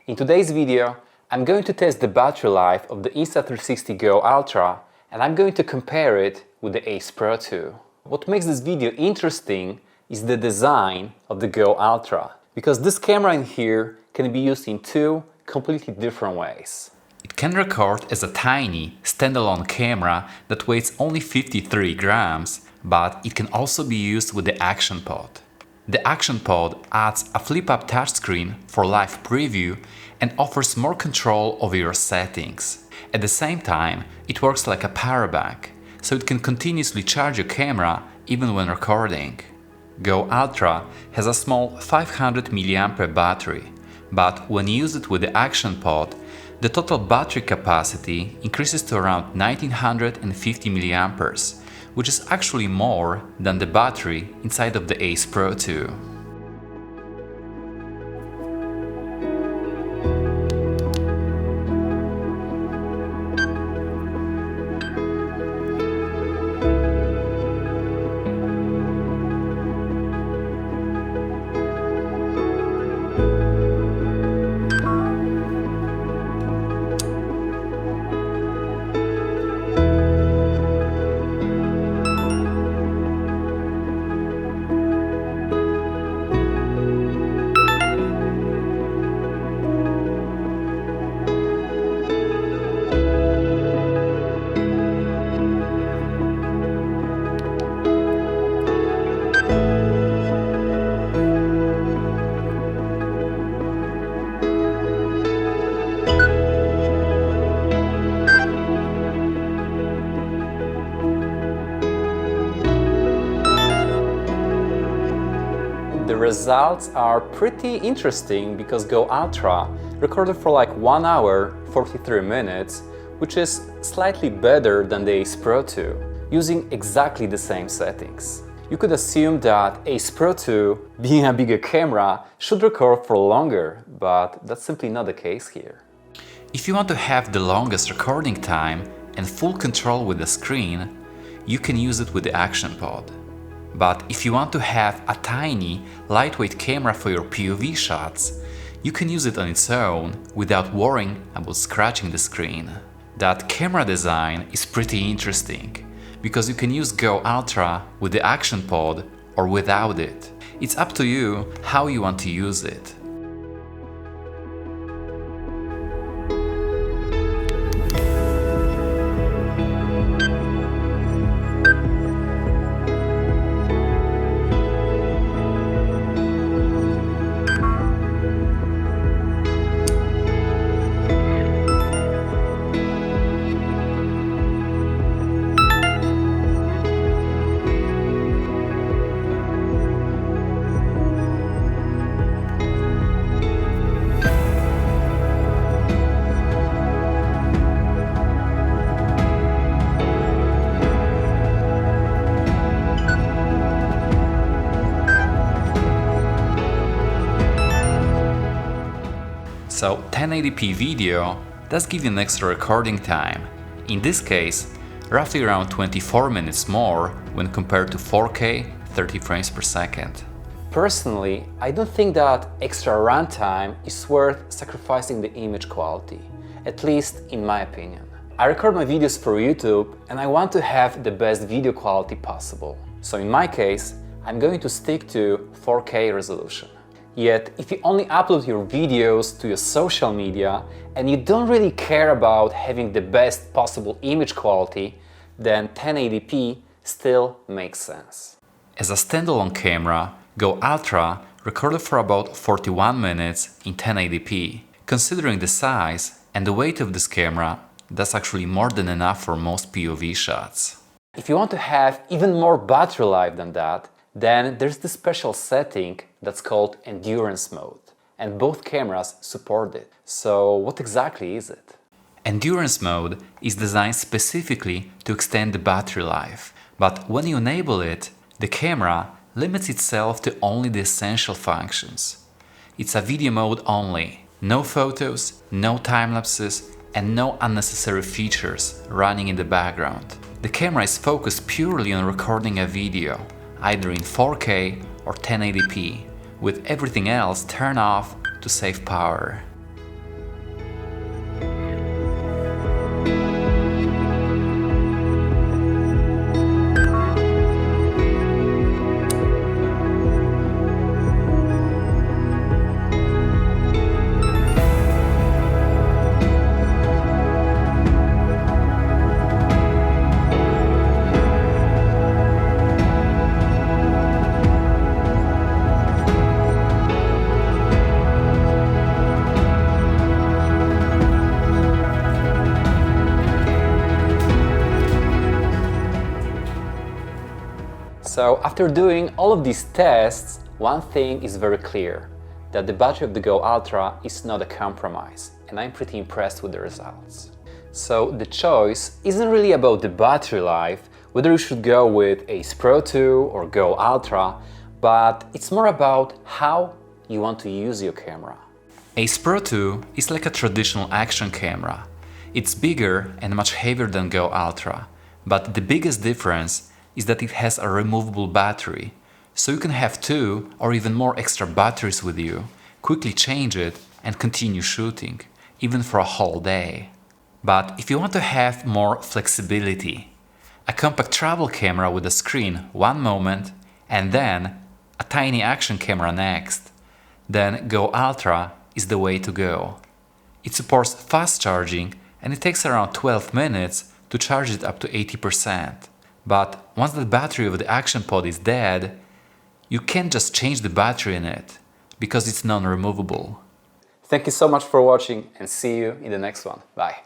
In today's video, I'm going to test the battery life of the Insta360 GO Ultra and I'm going to compare it with the Ace Pro 2. What makes this video interesting is the design of the GO Ultra, because this camera in here can be used in two completely different ways. It can record as a tiny, standalone camera that weighs only 53 grams, but it can also be used with the Action Pod. The Action Pod adds a flip-up touchscreen for live preview and offers more control over your settings. At the same time, it works like a power bank, so it can continuously charge your camera even when recording. GO Ultra has a small 500 mAh battery, but when you use it with the Action Pod, the total battery capacity increases to around 1950 mAh, which is actually more than the battery inside of the Ace Pro 2. The results are pretty interesting because GO Ultra recorded for like 1 hour 43 minutes, which is slightly better than the Ace Pro 2, using exactly the same settings. You could assume that Ace Pro 2, being a bigger camera, should record for longer, but that's simply not the case here. If you want to have the longest recording time and full control with the screen, you can use it with the Action Pod. But if you want to have a tiny, lightweight camera for your POV shots, you can use it on its own without worrying about scratching the screen. That camera design is pretty interesting, because you can use GO Ultra with the Action Pod or without it. It's up to you how you want to use it. So 1080p video does give you an extra recording time, in this case roughly around 24 minutes more when compared to 4K 30 frames per second. Personally, I don't think that extra runtime is worth sacrificing the image quality, at least in my opinion. I record my videos for YouTube and I want to have the best video quality possible. So in my case, I'm going to stick to 4K resolution. Yet, if you only upload your videos to your social media and you don't really care about having the best possible image quality, then 1080p still makes sense. As a standalone camera, GO Ultra recorded for about 41 minutes in 1080p. Considering the size and the weight of this camera, that's actually more than enough for most POV shots. If you want to have even more battery life than that, then there's this special setting that's called Endurance Mode, and both cameras support it. So what exactly is it? Endurance Mode is designed specifically to extend the battery life, but when you enable it, the camera limits itself to only the essential functions. It's a video mode only, no photos, no time-lapses, and no unnecessary features running in the background. The camera is focused purely on recording a video, either in 4K or 1080p, with everything else turned off to save power. So after doing all of these tests, one thing is very clear, that the battery of the Go Ultra is not a compromise, and I'm pretty impressed with the results. So the choice isn't really about the battery life, whether you should go with Ace Pro 2 or Go Ultra, but it's more about how you want to use your camera. Ace Pro 2 is like a traditional action camera. It's bigger and much heavier than Go Ultra, but the biggest difference is that it has a removable battery, so you can have 2 or even more extra batteries with you, quickly change it and continue shooting, even for a whole day. But if you want to have more flexibility, a compact travel camera with a screen one moment and then a tiny action camera next, then Go Ultra is the way to go. It supports fast charging and it takes around 12 minutes to charge it up to 80%. But once the battery of the action pod is dead, you can't just change the battery in it, because it's non-removable. Thank you so much for watching and see you in the next one. Bye.